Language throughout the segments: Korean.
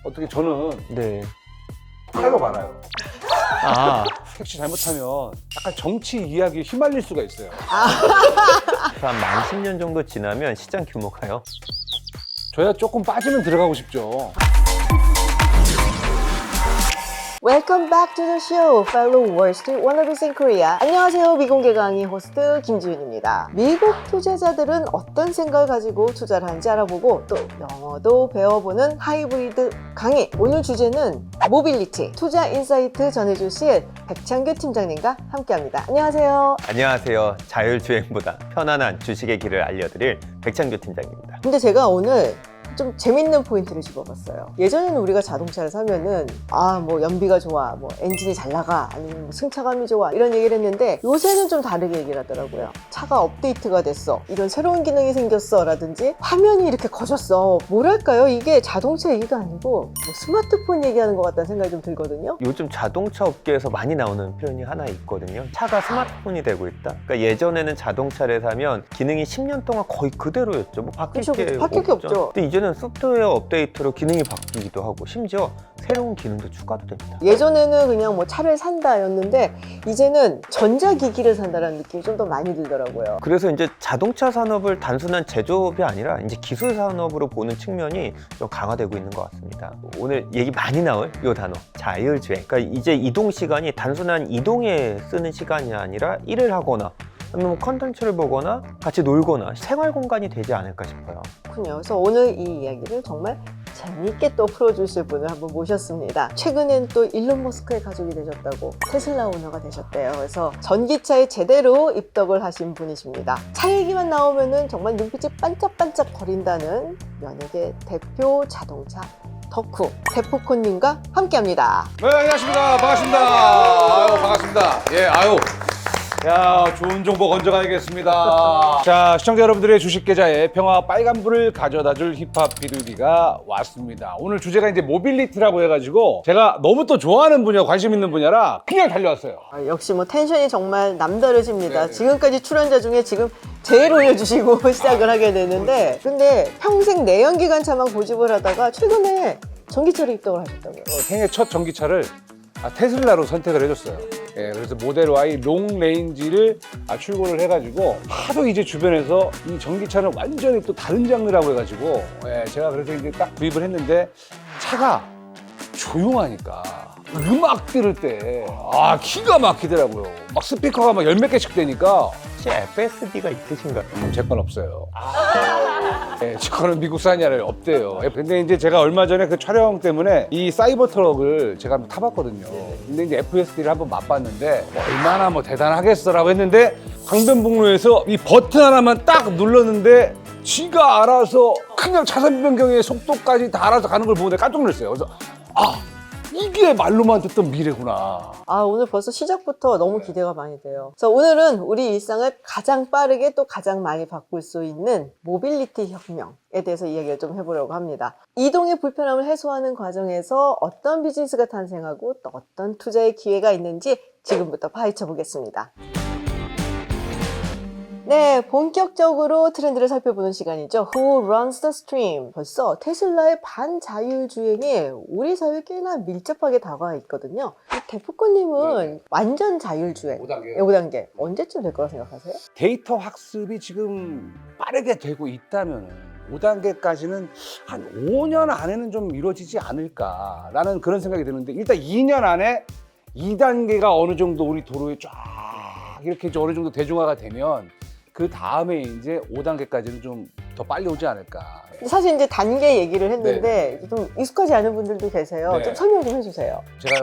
어떻게 저는 네. 칼로 말아요. 아, 택시 잘못하면 약간 정치 이야기에 휘말릴 수가 있어요. 한 만 10년 정도 지나면 시장 규모가요. 저야 조금 빠지면 들어가고 싶죠. Welcome back to the show, fellow Wall Street wannabes in Korea. 안녕하세요. 미공개 강의 호스트 김지윤입니다. 미국 투자자들은 어떤 생각을 가지고 투자를 하는지 알아보고 또 영어도 배워보는 하이브리드 강의. 오늘 주제는 모빌리티, 투자 인사이트 전해주실 백창규 팀장님과 함께합니다. 안녕하세요. 안녕하세요. 자율주행보다 편안한 주식의 길을 알려드릴 백창규 팀장입니다. 근데 제가 오늘 좀 재밌는 포인트를 집어봤어요. 예전에는 우리가 자동차를 사면은 뭐 연비가 좋아, 뭐 엔진이 잘 나가, 아니면 뭐 승차감이 좋아 이런 얘기를 했는데 요새는 좀 다르게 얘기를 하더라고요. 차가 업데이트가 됐어, 이런 새로운 기능이 생겼어 라든지 화면이 이렇게 커졌어. 뭐랄까요, 이게 자동차 얘기가 아니고 뭐 스마트폰 얘기하는 것 같다는 생각이 좀 들거든요. 요즘 자동차 업계에서 많이 나오는 표현이 하나 있거든요. 차가 스마트폰이 되고 있다. 그러니까 예전에는 자동차를 사면 기능이 10년 동안 거의 그대로였죠. 뭐 바뀔 그쵸, 게 바뀔 게 없죠. 근데 이제는 소프트웨어 업데이트로 기능이 바뀌기도 하고 심지어 새로운 기능도 추가도 됩니다. 예전에는 그냥 뭐 차를 산다였는데 이제는 전자기기를 산다라는 느낌이 좀 더 많이 들더라고요. 그래서 이제 자동차 산업을 단순한 제조업이 아니라 이제 기술 산업으로 보는 측면이 좀 강화되고 있는 것 같습니다. 오늘 얘기 많이 나올 이 단어, 자율주행. 그러니까 이제 이동 시간이 단순한 이동에 쓰는 시간이 아니라 일을 하거나 아니면 뭐 컨텐츠를 보거나 같이 놀거나 생활 공간이 되지 않을까 싶어요. 그렇군요. 그래서 오늘 이 이야기를 정말 재미있게 또 풀어주실 분을 한번 모셨습니다. 최근엔 또 일론 머스크의 가족이 되셨다고, 테슬라 오너가 되셨대요. 그래서 전기차에 제대로 입덕을 하신 분이십니다. 차 얘기만 나오면은 정말 눈빛이 반짝반짝 거린다는 연예계 대표 자동차 덕후 데프콘님과 함께합니다. 네, 안녕하십니까. 반갑습니다. 아유, 반갑습니다. 예, 아유. 야, 좋은 정보 건져가야겠습니다. 자, 시청자 여러분들의 주식 계좌에 평화 빨간불을 가져다줄 힙합 비둘기가 왔습니다. 오늘 주제가 이제 모빌리티라고 해가지고 제가 너무 또 좋아하는 분야, 관심 있는 분야라 그냥 달려왔어요. 역시 뭐 텐션이 정말 남다르십니다. 네네. 지금까지 출연자 중에 지금 제일 올려주시고 시작을 하게 되는데, 근데 평생 내연기관차만 고집을 하다가 최근에 전기차로 입덕을 하셨다고요. 생애 첫 전기차를 테슬라로 선택을 해줬어요. 예, 그래서 모델 Y 롱 레인지를 출고를 해가지고 하도 이제 주변에서 이 전기차는 완전히 또 다른 장르라고 해가지고 제가 그래서 이제 딱 구입을 했는데 차가 조용하니까 음악 들을 때 기가 막히더라고요. 막 스피커가 막 10몇 개씩 되니까. 혹시 FSD가 있으신가요? 제 건 없어요. 제 거는 미국산이 아니라 없대요. 근데 이제 제가 얼마 전에 그 촬영 때문에 이 사이버 트럭을 제가 한번 타봤거든요. 근데 이제 FSD를 한번 맛봤는데 얼마나 뭐 대단하겠어라고 했는데 강변북로에서 이 버튼 하나만 딱 눌렀는데 지가 알아서 그냥 차선 변경의 속도까지 다 알아서 가는 걸 보고 내가 깜짝 놀랐어요. 그래서 이게 말로만 듣던 미래구나. 오늘 벌써 시작부터 너무 기대가 많이 돼요. 그래서 오늘은 우리 일상을 가장 빠르게 또 가장 많이 바꿀 수 있는 모빌리티 혁명에 대해서 이야기를 좀 해보려고 합니다. 이동의 불편함을 해소하는 과정에서 어떤 비즈니스가 탄생하고 또 어떤 투자의 기회가 있는지 지금부터 파헤쳐 보겠습니다. 네, 본격적으로 트렌드를 살펴보는 시간이죠. Who runs the stream? 벌써 테슬라의 반자율주행이 우리 사회에 꽤나 밀접하게 다가와 있거든요. 데프콘님은 완전 자율주행 5단계요? 5단계 언제쯤 될 거라고 생각하세요? 데이터 학습이 지금 빠르게 되고 있다면 5단계까지는 한 5년 안에는 좀 이루어지지 않을까라는 그런 생각이 드는데, 일단 2년 안에 2단계가 어느 정도 우리 도로에 쫙 이렇게 어느 정도 대중화가 되면 그 다음에 이제 5단계까지는 좀 더 빨리 오지 않을까. 사실 이제 단계 얘기를 했는데 좀 익숙하지 않은 분들도 계세요. 네. 좀 설명 좀 해주세요. 제가요?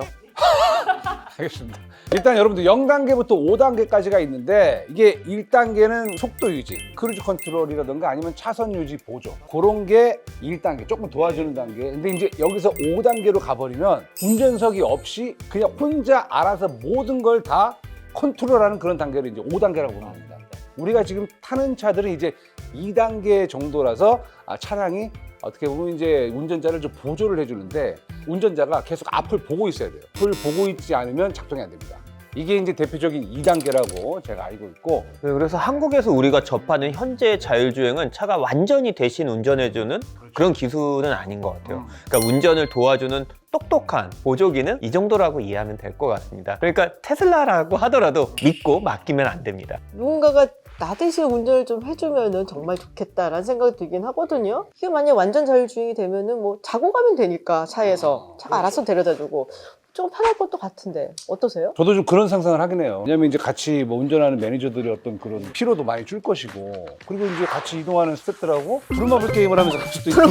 알겠습니다. 일단 여러분들 0단계부터 5단계까지가 있는데, 이게 1단계는 속도 유지, 크루즈 컨트롤이라든가 아니면 차선 유지 보조, 그런 게 1단계, 조금 도와주는 단계. 근데 이제 여기서 5단계로 가버리면 운전석이 없이 그냥 혼자 알아서 모든 걸 다 컨트롤하는 그런 단계를 이제 5단계라고 보는 겁니다. 우리가 지금 타는 차들은 이제 2단계 정도라서 차량이 어떻게 보면 이제 운전자를 좀 보조를 해주는데, 운전자가 계속 앞을 보고 있어야 돼요. 앞을 보고 있지 않으면 작동이 안 됩니다. 이게 이제 대표적인 2단계라고 제가 알고 있고 네, 그래서 한국에서 우리가 접하는 현재 자율주행은 차가 완전히 대신 운전해주는 그런 기술은 아닌 것 같아요. 그러니까 운전을 도와주는 똑똑한 보조기는 이 정도라고 이해하면 될 것 같습니다. 그러니까 테슬라라고 하더라도 믿고 맡기면 안 됩니다. 누군가가 나 대신 운전을 좀 해주면은 정말 좋겠다라는 생각이 들긴 하거든요. 이게 만약 완전 자율주행이 되면은 뭐 자고 가면 되니까 차에서 차가 알아서 데려다주고 좀 편할 것도 같은데 어떠세요? 저도 좀 그런 상상을 하긴 해요. 왜냐면 이제 같이 뭐 운전하는 매니저들의 어떤 그런 피로도 많이 줄 것이고 그리고 이제 같이 이동하는 스태프들하고 부루마블 게임을 하면서 갈 수도 있고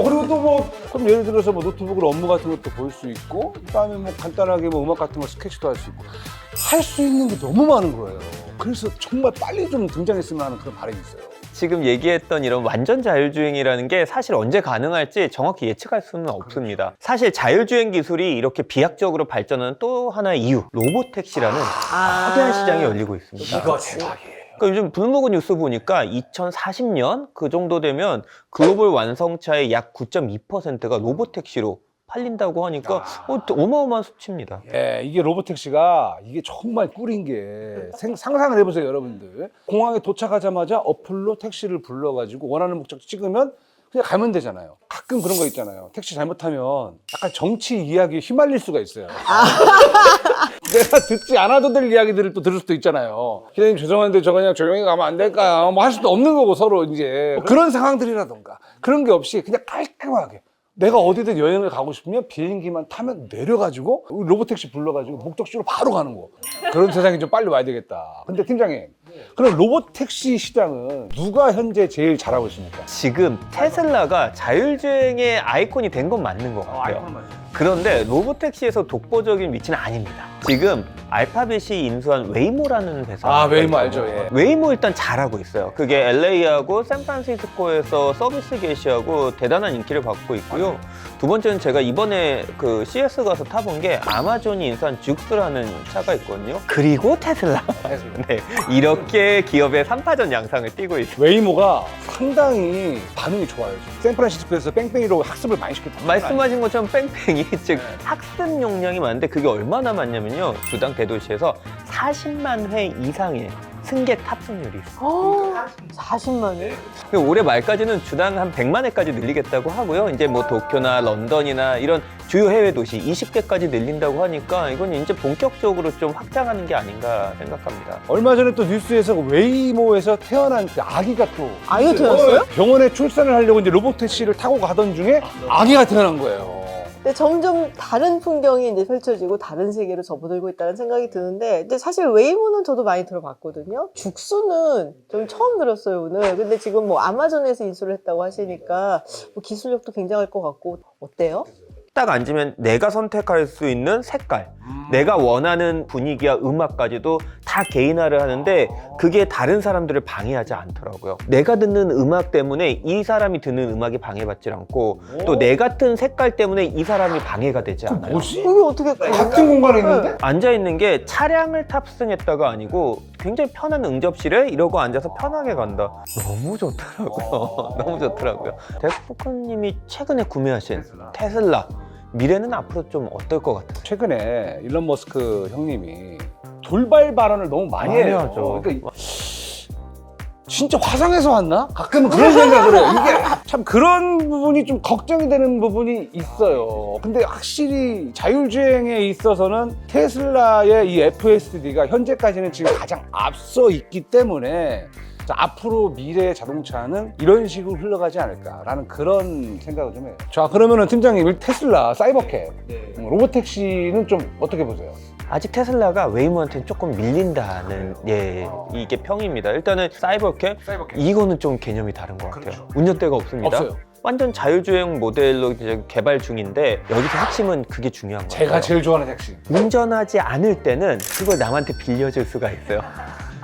그리고 또 뭐 그럼 예를 들어서 뭐 노트북으로 업무 같은 것도 볼 수 있고 그다음에 뭐 간단하게 뭐 음악 같은 거 스케치도 할 수 있고 할 수 있는 게 너무 많은 거예요. 그래서 정말 빨리 좀 등장했으면 하는 그런 바람이 있어요. 지금 얘기했던 이런 완전 자율주행이라는 게 사실 언제 가능할지 정확히 예측할 수는 없습니다. 사실 자율주행 기술이 이렇게 비약적으로 발전하는 또 하나의 이유, 로보택시라는 거대한 시장이 열리고 있습니다. 이거 대박이에요. 그러니까 요즘 블룸버그 뉴스 보니까 2040년 그 정도 되면 글로벌 완성차의 약 9.2%가 로보택시로 팔린다고 하니까 어마어마한 수치입니다. 예, 이게 로보택시가 이게 정말 꿀인 게 상상을 해보세요, 여러분들. 공항에 도착하자마자 어플로 택시를 불러가지고 원하는 목적지 찍으면 그냥 가면 되잖아요. 가끔 그런 거 있잖아요. 택시 잘못하면 약간 정치 이야기에 휘말릴 수가 있어요. 내가 듣지 않아도 될 이야기들을 또 들을 수도 있잖아요. 기자님 죄송한데 저 그냥 조용히 가면 안 될까요? 뭐 할 수도 없는 거고 서로 이제 그런 상황들이라던가 그런 게 없이 그냥 깔끔하게 내가 어디든 여행을 가고 싶으면 비행기만 타면 내려가지고 로보택시 불러가지고 목적지로 바로 가는 거. 그런 세상이 좀 빨리 와야 되겠다. 근데 팀장님, 그럼 로보택시 시장은 누가 현재 제일 잘하고 있습니까? 지금 테슬라가 자율주행의 아이콘이 된 건 맞는 것 같아요. 그런데 로보택시에서 독보적인 위치는 아닙니다. 지금 알파벳이 인수한 웨이모라는 회사. 웨이모 알죠, 예. 웨이모 일단 잘하고 있어요. 그게 LA하고 샌프란시스코에서 서비스 개시하고 대단한 인기를 받고 있고요. 두 번째는 제가 이번에 그 CS 가서 타본 게 아마존이 인수한 죽스라는 차가 있거든요. 그리고 테슬라. 네, 이렇게 기업의 3파전 양상을 띠고 있습니다. 웨이모가 상당히 반응이 좋아요. 지금. 샌프란시스코에서 뺑뺑이로 학습을 많이 시켰다. 말씀하신 것처럼 뺑뺑이, 즉 학습 용량이 많은데 그게 얼마나 많냐면요. 주당 대도시에서 40만 회 이상의 승객 탑승률이 있어요. 40만 원? 올해 말까지는 주당 한 100만 회까지 늘리겠다고 하고요. 이제 뭐 도쿄나 런던이나 이런 주요 해외 도시 20개까지 늘린다고 하니까 이건 이제 본격적으로 좀 확장하는 게 아닌가 생각합니다. 얼마 전에 또 뉴스에서 웨이모에서 태어난 그 아기가 또 아기가 태어났어요? 병원에 출산을 하려고 이제 로보택시를 타고 가던 중에 아기가 태어난 거예요. 근데 점점 다른 풍경이 이제 펼쳐지고 다른 세계로 접어들고 있다는 생각이 드는데, 근데 사실 웨이모는 저도 많이 들어봤거든요. 죽수는 좀 처음 들었어요, 오늘. 근데 지금 뭐 아마존에서 인수를 했다고 하시니까 뭐 기술력도 굉장할 것 같고, 어때요? 딱 앉으면 내가 선택할 수 있는 색깔, 내가 원하는 분위기와 음악까지도 다 개인화를 하는데 그게 다른 사람들을 방해하지 않더라고요. 내가 듣는 음악 때문에 이 사람이 듣는 음악이 방해받지 않고 또 내 같은 색깔 때문에 이 사람이 방해가 되지 않아요. 뭐지? 그게 어떻게 같은 공간에 있는데? 앉아있는 게 차량을 탑승했다가 아니고 굉장히 편한 응접실에 이러고 앉아서 편하게 간다. 너무 좋더라고요. 너무 좋더라고요. 데스포크님이 최근에 구매하신 테슬라, 미래는 앞으로 좀 어떨 것 같아요? 최근에 일론 머스크 형님이 돌발 발언을 너무 많이 해요. 하죠. 그러니까 진짜 화성에서 왔나? 가끔은 그런 생각을 해요. 이게 참 그런 부분이 좀 걱정이 되는 부분이 있어요. 근데 확실히 자율주행에 있어서는 테슬라의 이 FSD가 현재까지는 지금 가장 앞서 있기 때문에 자, 앞으로 미래의 자동차는 이런 식으로 흘러가지 않을까라는 그런 생각을 좀 해요. 자, 그러면은 팀장님, 테슬라, 사이버캡, 로보택시는 좀 어떻게 보세요? 아직 테슬라가 웨이모한테는 조금 밀린다는 이게 평입니다. 일단은 사이버캡 이거는 좀 개념이 다른 것 같아요. 운전대가 없습니다. 없어요. 완전 자율주행 모델로 이제 개발 중인데 여기서 핵심은 그게 중요한 거예요. 제가 제일 좋아하는 택시. 운전하지 않을 때는 그걸 남한테 빌려줄 수가 있어요.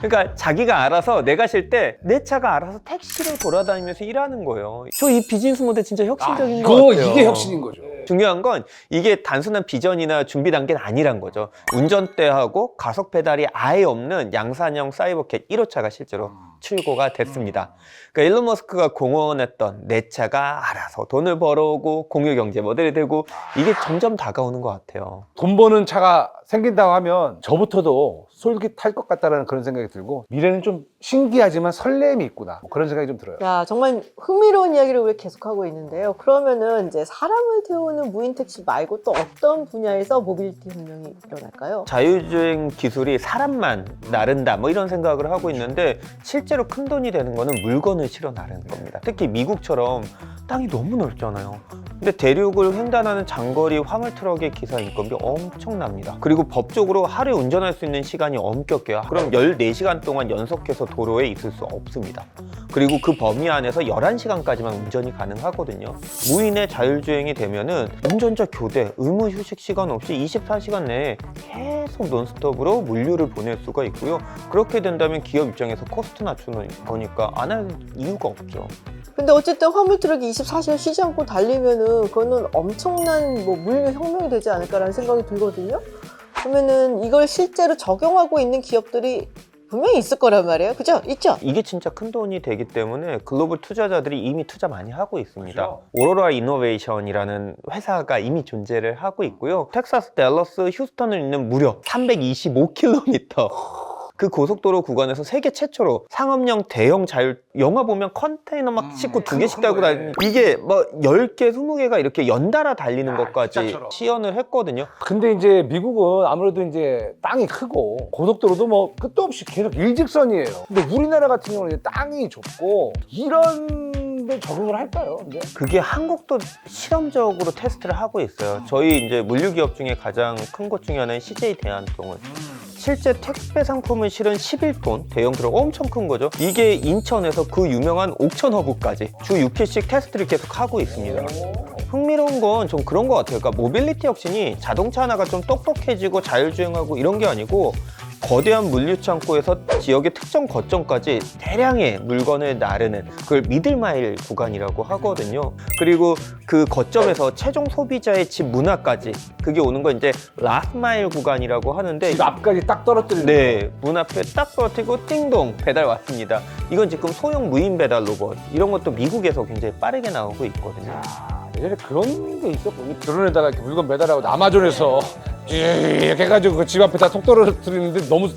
그러니까 자기가 알아서 내가 쉴 때 내 차가 알아서 택시로 돌아다니면서 일하는 거예요. 저 이 비즈니스 모델 진짜 혁신적인 것 같아요. 이게 혁신인 거죠. 중요한 건 이게 단순한 비전이나 준비 단계는 아니란 거죠. 운전대하고 가속 페달이 아예 없는 양산형 사이버캣 1호차가 실제로 출고가 됐습니다. 그러니까 일론 머스크가 공언했던 내 차가 알아서 돈을 벌어오고 공유 경제 모델이 되고 이게 점점 다가오는 것 같아요. 돈 버는 차가 생긴다고 하면 저부터도 솔깃할 것 같다는 그런 생각이 들고 미래는 좀 신기하지만 설렘이 있구나 뭐 그런 생각이 좀 들어요. 야, 정말 흥미로운 이야기를 우리가 계속하고 있는데요. 그러면은 이제 사람을 태우는 무인 택시 말고 또 어떤 분야에서 모빌리티 혁명이 일어날까요? 자율주행 기술이 사람만 나른다 뭐 이런 생각을 하고 있는데 실제로 큰 돈이 되는 거는 물건을 실어 나르는 겁니다. 특히 미국처럼 땅이 너무 넓잖아요. 근데 대륙을 횡단하는 장거리 화물트럭의 기사 인건비 엄청납니다. 그리고 법적으로 하루에 운전할 수 있는 시간이 엄격해요. 그럼 14시간 동안 연속해서 도로에 있을 수 없습니다. 그리고 그 범위 안에서 11시간까지만 운전이 가능하거든요. 무인의 자율주행이 되면은 운전자 교대, 의무 휴식 시간 없이 24시간 내에 계속 논스톱으로 물류를 보낼 수가 있고요. 그렇게 된다면 기업 입장에서 코스트 낮추는 거니까 안 할 이유가 없죠. 근데 어쨌든 화물트럭이 24시간 쉬지 않고 달리면은 그거는 엄청난 뭐 물류 혁명이 되지 않을까라는 생각이 들거든요. 그러면은 이걸 실제로 적용하고 있는 기업들이 분명히 있을 거란 말이에요. 그죠? 있죠? 이게 진짜 큰 돈이 되기 때문에 글로벌 투자자들이 이미 투자 많이 하고 있습니다. 그렇죠. 오로라 이노베이션이라는 회사가 이미 존재를 하고 있고요. 텍사스, 댈러스, 휴스턴을 잇는 무려 325km 그 고속도로 구간에서 세계 최초로 상업용 대형 자율 영화 보면 컨테이너 막 싣고 두 개씩 달고 다니는 이게 뭐 10개, 20개가 이렇게 연달아 달리는 것까지 기차처럼. 시연을 했거든요. 근데 이제 미국은 아무래도 이제 땅이 크고 고속도로도 뭐 끝도 없이 계속 일직선이에요. 근데 우리나라 같은 경우는 이제 땅이 좁고 이런 데 적응을 할까요? 근데? 그게 한국도 실험적으로 테스트를 하고 있어요. 저희 이제 물류기업 중에 가장 큰 곳 중에 하나는 CJ 대한통운. 실제 택배 상품을 실은 11톤 대형 트럭 엄청 큰 거죠. 이게 인천에서 그 유명한 옥천 허브까지 주 6회씩 테스트를 계속 하고 있습니다. 흥미로운 건 좀 그런 것 같아요. 그러니까 모빌리티 혁신이 자동차 하나가 좀 똑똑해지고 자율주행하고 이런 게 아니고 거대한 물류 창고에서 지역의 특정 거점까지 대량의 물건을 나르는 그걸 미들마일 구간이라고 하거든요. 그리고 그 거점에서 최종 소비자의 집 문 앞까지 그게 오는 건 이제 라스마일 구간이라고 하는데 집 앞까지 딱 떨어뜨리는 네, 문 앞에 딱 떨어뜨리고 띵동 배달 왔습니다. 이건 지금 소형 무인 배달 로봇 이런 것도 미국에서 굉장히 빠르게 나오고 있거든요. 예전에 그런 게 있었고 드론에다가 이렇게 물건 매달하고 아마존에서 이렇게 해가지고 그 집 앞에다 톡 떨어뜨리는데 너무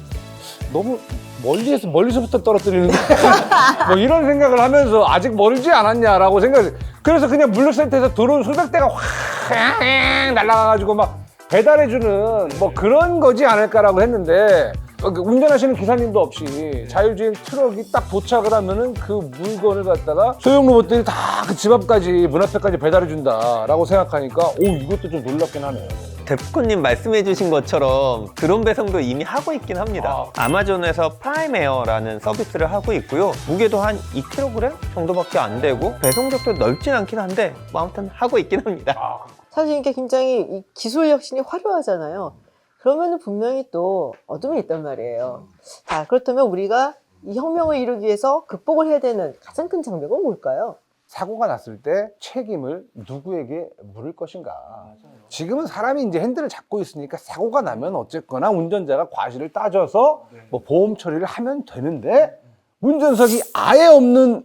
멀리서부터 떨어뜨리는데 뭐 이런 생각을 하면서 아직 멀지 않았냐라고 생각을 그래서 그냥 물류센터에서 드론 수백 대가 확 날아가가지고 막 배달해주는 뭐 그런 거지 않을까라고 했는데 운전하시는 기사님도 없이 자율주행 트럭이 딱 도착을 하면은 그 물건을 갖다가 소형 로봇들이 다 그 집 앞까지 문 앞에까지 배달해준다라고 생각하니까 오 이것도 좀 놀랍긴 하네요. 데프콘님 말씀해주신 것처럼 드론 배송도 이미 하고 있긴 합니다. 아마존에서 프라임 에어라는 서비스를 하고 있고요. 무게도 한 2kg 정도밖에 안 되고 배송적도 넓진 않긴 한데 뭐 아무튼 하고 있긴 합니다. 사실 이게 굉장히 이 기술 혁신이 화려하잖아요. 그러면은 분명히 또 어둠이 있단 말이에요. 자, 그렇다면 우리가 이 혁명을 이루기 위해서 극복을 해야 되는 가장 큰 장벽은 뭘까요? 사고가 났을 때 책임을 누구에게 물을 것인가. 지금은 사람이 이제 핸들을 잡고 있으니까 사고가 나면 어쨌거나 운전자가 과실을 따져서 뭐 보험 처리를 하면 되는데 운전석이 아예 없는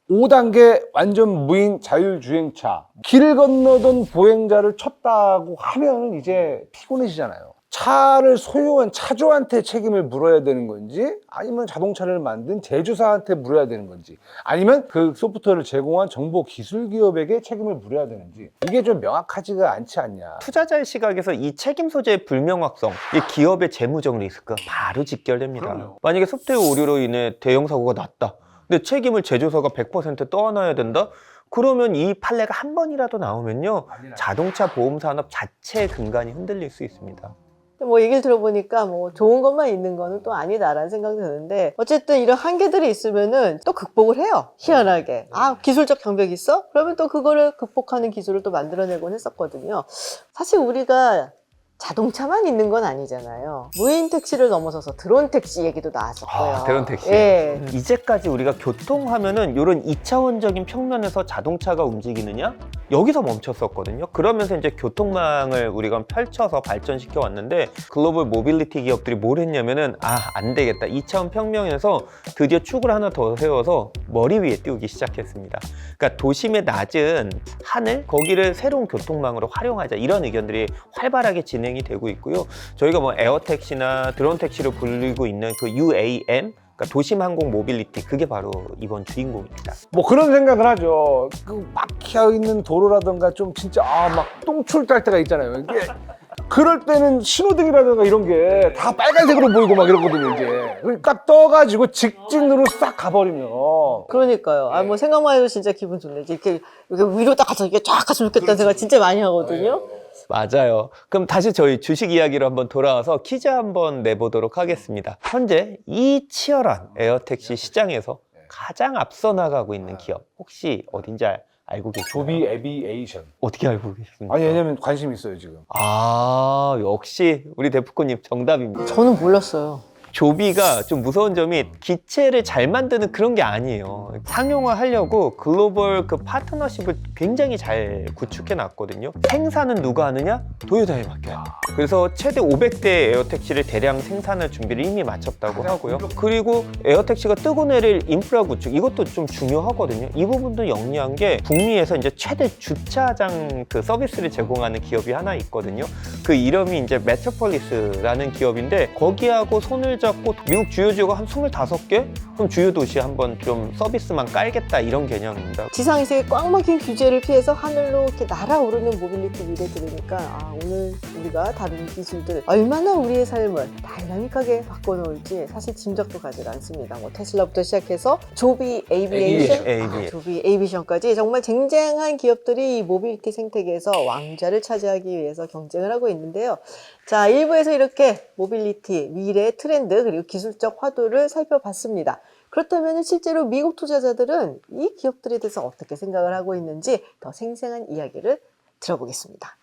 5단계 완전 무인 자율주행차 길 건너던 보행자를 쳤다고 하면 이제 피곤해지잖아요. 차를 소유한 차주한테 책임을 물어야 되는 건지 아니면 자동차를 만든 제조사한테 물어야 되는 건지 아니면 그 소프트웨어를 제공한 정보 기술 기업에게 책임을 물어야 되는지 이게 좀 명확하지가 않지 않냐. 투자자의 시각에서 이 책임 소재의 불명확성, 이 기업의 재무적 리스크가 바로 직결됩니다. 그럼요. 만약에 소프트웨어 오류로 인해 대형 사고가 났다. 근데 책임을 제조사가 100% 떠안아야 된다? 그러면 이 판례가 한 번이라도 나오면요. 자동차 보험 산업 자체의 근간이 흔들릴 수 있습니다. 뭐 얘기를 들어보니까 뭐 좋은 것만 있는 거는 또 아니다라는 생각이 드는데 어쨌든 이런 한계들이 있으면은 또 극복을 해요. 희한하게. 아, 기술적 장벽이 있어? 그러면 또 그거를 극복하는 기술을 또 만들어내곤 했었거든요. 사실 우리가 자동차만 있는 건 아니잖아요. 무인 택시를 넘어서서 드론 택시 얘기도 나왔었고요. 드론 택시. 예. 이제까지 우리가 교통하면은 이런 2차원적인 평면에서 자동차가 움직이느냐? 여기서 멈췄었거든요. 그러면서 이제 교통망을 우리가 펼쳐서 발전시켜 왔는데 글로벌 모빌리티 기업들이 뭘 했냐면은 안 되겠다. 2차원 평면에서 드디어 축을 하나 더 세워서 머리 위에 띄우기 시작했습니다. 그러니까 도심의 낮은 하늘 거기를 새로운 교통망으로 활용하자 이런 의견들이 활발하게 진행이 되고 있고요. 저희가 뭐 에어택시나 드론 택시로 불리고 있는 그 UAM 그러니까 도심 항공 모빌리티 그게 바로 이번 주인공입니다. 뭐 그런 생각을 하죠. 그 막혀 있는 도로라던가 좀 진짜 막 똥출 딸 때가 있잖아요. 이게 그럴 때는 신호등이라든가 이런 게 다 빨간색으로 보이고 막 이러거든요, 이제. 딱 떠가지고 직진으로 싹 가버리면. 그러니까요. 뭐 생각만 해도 진짜 기분 좋네. 이렇게 위로 딱 가서 이렇게 쫙 갔으면 좋겠다는 생각 진짜 많이 하거든요. 맞아요. 그럼 다시 저희 주식 이야기로 한번 돌아와서 퀴즈 한번 내보도록 하겠습니다. 현재 이 치열한 에어택시 시장에서 가장 앞서 나가고 있는 기업 혹시 어딘지 알고 계세요? 조비 에비에이션. 어떻게 알고 계십니까? 아니, 왜냐면 관심 있어요, 지금. 역시 우리 대표코님 정답입니다. 저는 몰랐어요. 조비가 좀 무서운 점이 기체를 잘 만드는 그런 게 아니에요. 상용화 하려고 글로벌 그 파트너십을 굉장히 잘 구축해 놨거든요. 생산은 누가 하느냐? 도요타에 맡겨요. 그래서 최대 500대 에어택시를 대량 생산할 준비를 이미 마쳤다고 하고요. 그리고 에어택시가 뜨고 내릴 인프라 구축 이것도 좀 중요하거든요. 이 부분도 영리한 게 북미에서 이제 최대 주차장 그 서비스를 제공하는 기업이 하나 있거든요. 그 이름이 이제 메트로폴리스라는 기업인데 거기하고 손을 잡고 미국 주요 지구가 한 25개? 그럼 주요 도시에 한번 좀 서비스만 깔겠다 이런 개념입니다. 지상에서의 꽉 막힌 규제를 피해서 하늘로 이렇게 날아오르는 모빌리티 미래 들으니까 오늘 우리가 다룬 기술들 얼마나 우리의 삶을 다이나믹하게 바꿔놓을지 사실 짐작도 가지 않습니다. 뭐 테슬라부터 시작해서 조비 에이비에이션, 조비 에이비에이션까지 정말 쟁쟁한 기업들이 이 모빌리티 생태계에서 왕좌를 차지하기 위해서 경쟁을 하고 있는데요. 자, 1부에서 이렇게 모빌리티, 미래 트렌드 그리고 기술적 화두를 살펴봤습니다. 그렇다면 실제로 미국 투자자들은 이 기업들에 대해서 어떻게 생각을 하고 있는지 더 생생한 이야기를 들어보겠습니다.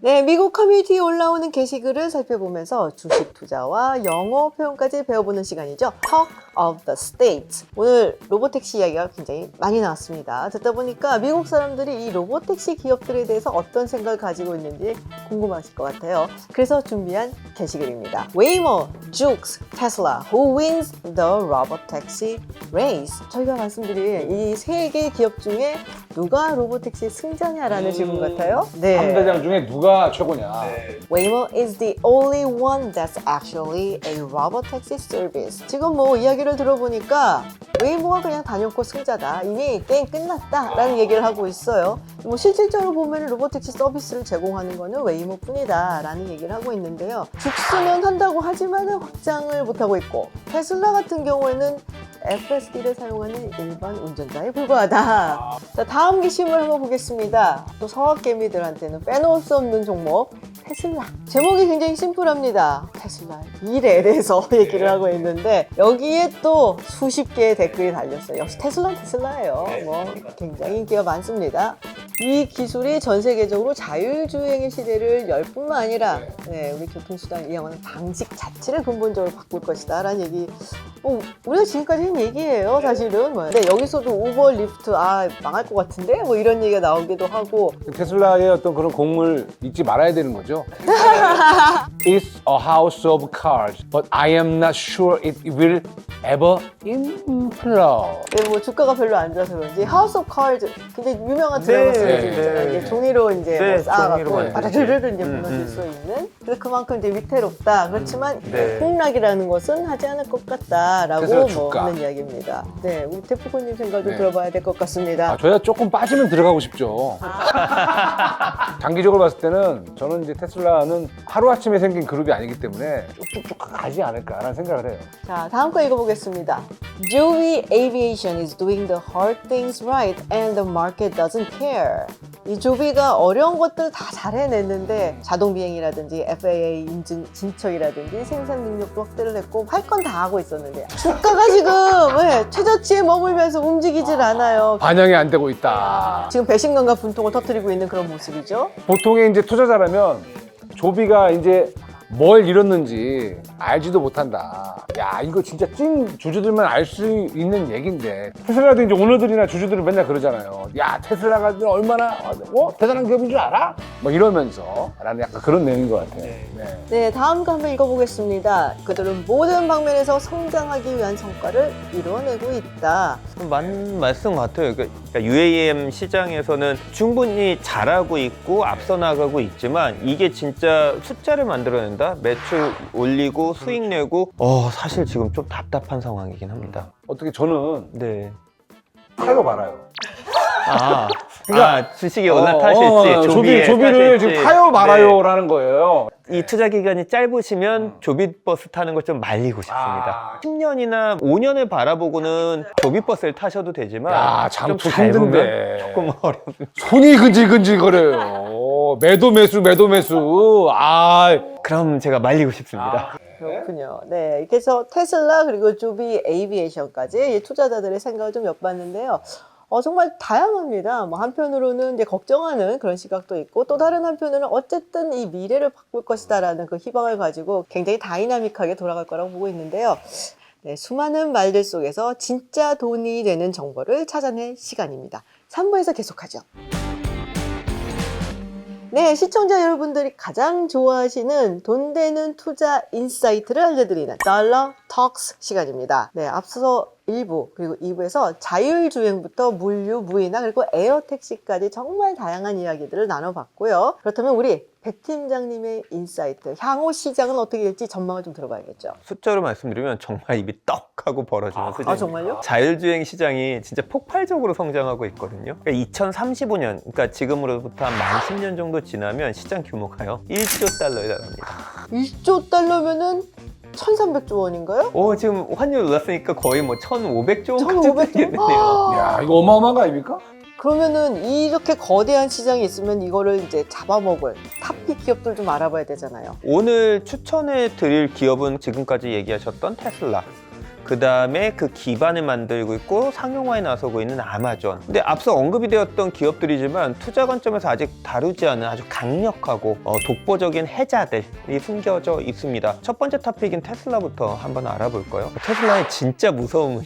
네, 미국 커뮤니티에 올라오는 게시글을 살펴보면서 주식 투자와 영어 표현까지 배워보는 시간이죠. Talk of the States. 오늘 로보택시 이야기가 굉장히 많이 나왔습니다. 듣다 보니까 미국 사람들이 이 로보택시 기업들에 대해서 어떤 생각을 가지고 있는지 궁금하실 것 같아요. 그래서 준비한 게시글입니다. Waymo, Zoox, Tesla, who wins the robotaxi race? 저희가 말씀드린 이 세 개의 기업 중에 누가 로보택시 승자냐라는 질문 같아요. 네. 3대장 중에 누가 최고냐. Waymo is the only one that's actually a robotaxi service. 지금 뭐 이야기를 들어보니까 웨이모가 그냥 단연코 승자다. 이미 게임 끝났다라는 얘기를 하고 있어요. 뭐 실질적으로 보면 로보택시 서비스를 제공하는 거는 웨이모 뿐이다라는 얘기를 하고 있는데요. 죽수는 한다고 하지만 확장을 못하고 있고 테슬라 같은 경우에는 FSD를 사용하는 일반 운전자에 불과하다. 자, 다음 게시물 한번 보겠습니다. 또 서학개미들한테는 빼놓을 수 없는 종목 테슬라. 제목이 굉장히 심플합니다. 테슬라 미래에 대해서 얘기를 하고 있는데 여기에 또 수십 개의 댓글이 달렸어요. 역시 테슬라는 테슬라예요. 뭐 굉장히 인기가 많습니다. 이 기술이 전 세계적으로 자율주행의 시대를 열 뿐만 아니라 우리 교통수단 이용하는 방식 자체를 근본적으로 바꿀 것이다 라는 얘기 우리가 지금까지 한 얘기예요 사실은. 근데 여기서도 우버, 리프트 망할 것 같은데 뭐 이런 얘기가 나오기도 하고 테슬라의 어떤 그런 공을 잊지 말아야 되는 거죠. It's a house of cards, but I am not sure it will ever implode. 뭐 주가가 별로 안 좋아서 그런지 하우스 오브 카드 굉장히 유명한 드라마 시리즈잖아요. 이게 종이로 이제 뭐 쌓아갖고 바다르르 이제 무너질 수 있는. 그래서 그만큼 이제 위태롭다. 그렇지만 폭락이라는 것은 하지 않을 것 같다라고 뭐 하는 이야기입니다. 네, 우리 태프코님 생각 좀 들어봐야 될 것 같습니다. 저야 조금 빠지면 들어가고 싶죠. 장기적으로 봤을 때는 저는 이제 테슬라는 하루아침에 생긴 그룹이 아니기 때문에 쭉쭉쭉 가지 않을까라는 생각을 해요. 자, 다음 거 읽어보겠습니다. Joby Aviation is doing the hard things right and the market doesn't care. 이 조비가 어려운 것들 다 잘 해냈는데 자동 비행이라든지 FAA 인증 진척이라든지 생산 능력도 확대를 했고 할 건 다 하고 있었는데 주가가 지금 최저치에 머물면서 움직이질 않아요. 반영이 안 되고 있다. 지금 배신감과 분통을 터뜨리고 있는 그런 모습이죠. 보통의 이제 투자자라면 조비가 이제 뭘 잃었는지 알지도 못한다. 야, 이거 진짜 찐 주주들만 알 수 있는 얘기인데 테슬라도 이제 오너들이나 주주들은 맨날 그러잖아요. 야, 테슬라가 얼마나 대단한 기업인 줄 알아? 뭐 이러면서 라는 약간 그런 내용인 것 같아요. 네. 네, 다음 거 한번 읽어보겠습니다. 그들은 모든 방면에서 성장하기 위한 성과를 이뤄내고 있다. 맞는 말씀 같아요. 그러니까 UAM 시장에서는 충분히 잘하고 있고 앞서 나가고 있지만 이게 진짜 숫자를 만들어낸다? 매출 올리고 수익 내고 사실 지금 좀 답답한 상황이긴 합니다. 어떻게 저는 네. 타이어 말아요. 주식이 올라타실지 조비를 타실지. 지금 타요 말아요라는 거예요. 이 투자 기간이 짧으시면 조비버스 타는 걸 좀 말리고 싶습니다. 10년이나 5년을 바라보고는 조비버스를 타셔도 되지만 야, 좀 장투 잘 보면 힘든데. 조금 어렵습니다. 손이 근질근질거려요. 매도 매수. 그럼 제가 말리고 싶습니다. 그렇군요. 네, 이렇게 해서 테슬라 그리고 조비 에이비에이션까지 투자자들의 생각을 좀 엿봤는데요. 정말 다양합니다. 뭐 한편으로는 이제 걱정하는 그런 시각도 있고 또 다른 한편으로는 어쨌든 이 미래를 바꿀 것이다라는 그 희망을 가지고 굉장히 다이나믹하게 돌아갈 거라고 보고 있는데요. 네, 수많은 말들 속에서 진짜 돈이 되는 정보를 찾아낼 시간입니다. 3부에서 계속하죠. 네, 시청자 여러분들이 가장 좋아하시는 돈 되는 투자 인사이트를 알려드리는 달러 톡스 시간입니다. 네, 앞서서 1부 그리고 2부에서 자율주행부터 물류, 무인화 그리고 에어택시까지 정말 다양한 이야기들을 나눠봤고요. 그렇다면 우리 백 팀장님의 인사이트, 향후 시장은 어떻게 될지 전망을 좀 들어봐야겠죠. 숫자로 말씀드리면 정말 입이 떡 하고 벌어지는 수준입니다. 정말요? 자율주행 시장이 진짜 폭발적으로 성장하고 있거든요. 그러니까 2035년, 그러니까 지금으로부터 한 만 10년 정도 지나면 시장 규모가요 1조 달러에 달합니다. 1조 달러면은 1,300조 원인가요? 지금 환율 올랐으니까 거의 뭐 1,500조 원까지 1,500조? 되겠네요. 야, 이거 어마어마한 거 아닙니까? 그러면은 이렇게 거대한 시장이 있으면 이거를 이제 잡아먹을 탑픽 기업들 좀 알아봐야 되잖아요. 오늘 추천해 드릴 기업은 지금까지 얘기하셨던 테슬라, 그 다음에 그 기반을 만들고 있고 상용화에 나서고 있는 아마존. 근데 앞서 언급이 되었던 기업들이지만 투자 관점에서 아직 다루지 않은 아주 강력하고 독보적인 해자들이 숨겨져 있습니다. 첫 번째 토픽인 테슬라부터 한번 알아볼까요? 테슬라의 진짜 무서움은요,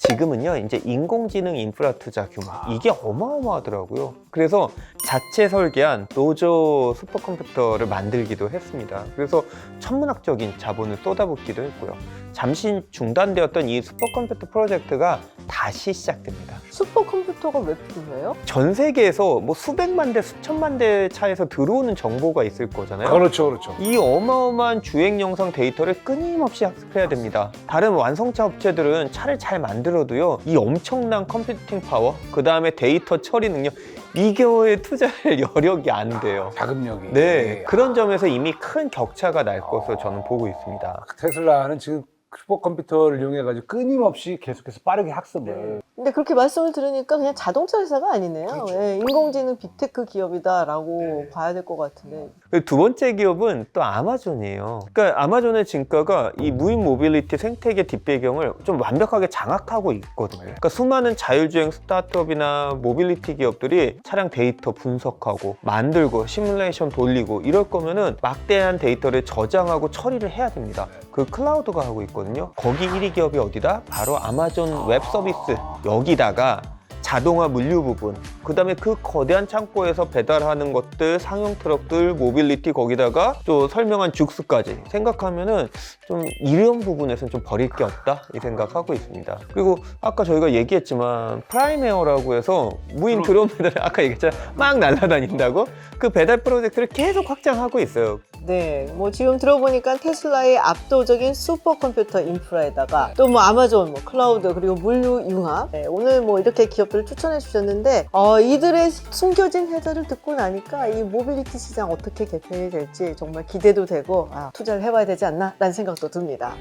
지금은요 이제 인공지능 인프라 투자 규모 이게 어마어마하더라고요. 그래서 자체 설계한 노조 슈퍼컴퓨터를 만들기도 했습니다. 그래서 천문학적인 자본을 쏟아붓기도 했고요. 잠시 중단되었던 이 슈퍼컴퓨터 프로젝트가 다시 시작됩니다. 슈퍼컴퓨터가 왜 필요해요? 전 세계에서 뭐 수백만 대, 수천만 대 차에서 들어오는 정보가 있을 거잖아요. 그렇죠. 이 어마어마한 주행 영상 데이터를 끊임없이 학습해야 됩니다. 다른 완성차 업체들은 차를 잘 만들어도요, 이 엄청난 컴퓨팅 파워, 그 다음에 데이터 처리 능력, 이거에 투자할 여력이 안 돼요. 자금력이. 네, 그런 점에서 이미 큰 격차가 날 것으로 저는 보고 있습니다. 테슬라는 지금 슈퍼컴퓨터를 이용해가지고 끊임없이 계속해서 빠르게 학습을. 근데 그렇게 말씀을 들으니까 그냥 자동차 회사가 아니네요. 그렇죠. 예, 인공지능 빅테크 기업이다라고 봐야 될 것 같은데. 두 번째 기업은 또 아마존이에요. 그러니까 아마존의 진가가 이 무인 모빌리티 생태계 뒷배경을 좀 완벽하게 장악하고 있거든요. 그러니까 수많은 자율주행 스타트업이나 모빌리티 기업들이 차량 데이터 분석하고 만들고 시뮬레이션 돌리고 이럴 거면은 막대한 데이터를 저장하고 처리를 해야 됩니다. 그 클라우드가 하고 있거든요. 거기 1위 기업이 어디다? 바로 아마존 웹 서비스. 여기다가 자동화 물류 부분, 그 다음에 그 거대한 창고에서 배달하는 것들, 상용 트럭들, 모빌리티, 거기다가 또 설명한 죽수까지 생각하면은 좀 이런 부분에서는 좀 버릴 게 없다 이 생각하고 있습니다. 그리고 아까 저희가 얘기했지만 프라임에어라고 해서 무인 드론 배달, 아까 얘기했잖아요, 막 날아다닌다고. 그 배달 프로젝트를 계속 확장하고 있어요. 네, 뭐 지금 들어보니까 테슬라의 압도적인 슈퍼컴퓨터 인프라에다가 또 뭐 아마존, 뭐 클라우드 그리고 물류 융합. 네, 오늘 뭐 이렇게 기업들을 추천해 주셨는데 이들의 숨겨진 해자를 듣고 나니까 이 모빌리티 시장 어떻게 개편이 될지 정말 기대도 되고 투자를 해봐야 되지 않나라는 생각도 듭니다.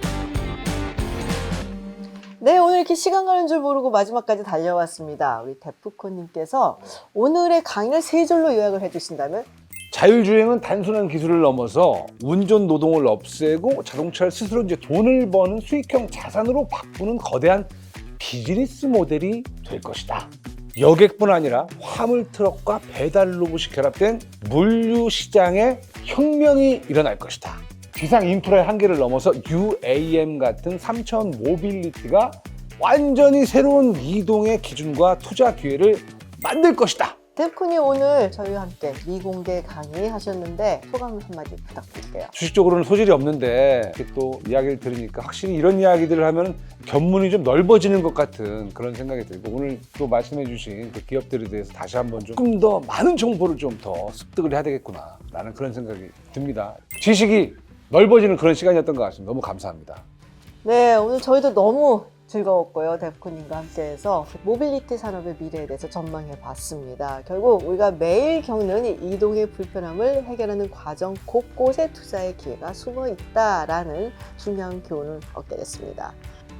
네, 오늘 이렇게 시간 가는 줄 모르고 마지막까지 달려왔습니다. 우리 데프콘님께서 오늘의 강의를 세 줄로 요약을 해주신다면? 자율주행은 단순한 기술을 넘어서 운전 노동을 없애고 자동차를 스스로 이제 돈을 버는 수익형 자산으로 바꾸는 거대한 비즈니스 모델이 될 것이다. 여객뿐 아니라 화물 트럭과 배달 로봇이 결합된 물류 시장에 혁명이 일어날 것이다. 지상 인프라의 한계를 넘어서 UAM 같은 3차원 모빌리티가 완전히 새로운 이동의 기준과 투자 기회를 만들 것이다. 뎁콘이 오늘 저희와 함께 미공개 강의 하셨는데 소감 한마디 부탁드릴게요. 주식적으로는 소질이 없는데 이렇게 또 이야기를 들으니까 확실히 이런 이야기들을 하면 견문이 좀 넓어지는 것 같은 그런 생각이 들고, 오늘 또 말씀해 주신 그 기업들에 대해서 다시 한번 조금 더 많은 정보를 좀 더 습득을 해야 되겠구나 라는 그런 생각이 듭니다. 지식이 넓어지는 그런 시간이었던 것 같습니다. 너무 감사합니다. 네, 오늘 저희도 너무 즐거웠고요. 뎁콘님과 함께해서 모빌리티 산업의 미래에 대해서 전망해 봤습니다. 결국 우리가 매일 겪는 이 이동의 불편함을 해결하는 과정 곳곳에 투자의 기회가 숨어 있다라는 중요한 교훈을 얻게 됐습니다.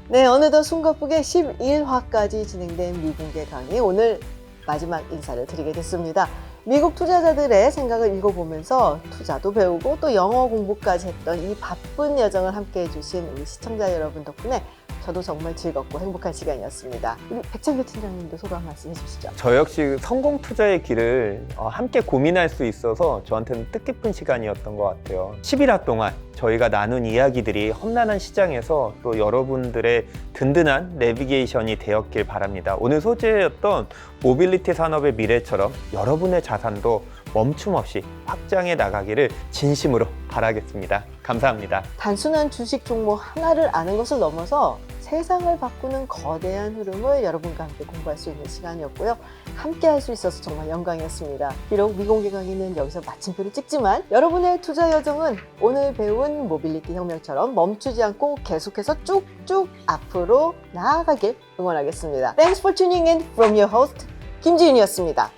네, 어느덧 숨가쁘게 11화까지 진행된 미공개 강의, 오늘 마지막 인사를 드리게 됐습니다. 미국 투자자들의 생각을 읽어보면서 투자도 배우고 또 영어 공부까지 했던 이 바쁜 여정을 함께 해주신 우리 시청자 여러분 덕분에 저도 정말 즐겁고 행복한 시간이었습니다. 우리 백창규 팀장님도 소감 말씀해 주시죠. 저 역시 성공 투자의 길을 함께 고민할 수 있어서 저한테는 뜻깊은 시간이었던 것 같아요. 11화 동안 저희가 나눈 이야기들이 험난한 시장에서 또 여러분들의 든든한 내비게이션이 되었길 바랍니다. 오늘 소재였던 모빌리티 산업의 미래처럼 여러분의 자산도 멈춤 없이 확장해 나가기를 진심으로 바라겠습니다. 감사합니다. 단순한 주식 종목 하나를 아는 것을 넘어서 세상을 바꾸는 거대한 흐름을 여러분과 함께 공부할 수 있는 시간이었고요. 함께 할 수 있어서 정말 영광이었습니다. 비록 미공개 강의는 여기서 마침표를 찍지만 여러분의 투자 여정은 오늘 배운 모빌리티 혁명처럼 멈추지 않고 계속해서 쭉쭉 앞으로 나아가길 응원하겠습니다. Thanks for tuning in from your host 김지윤이었습니다.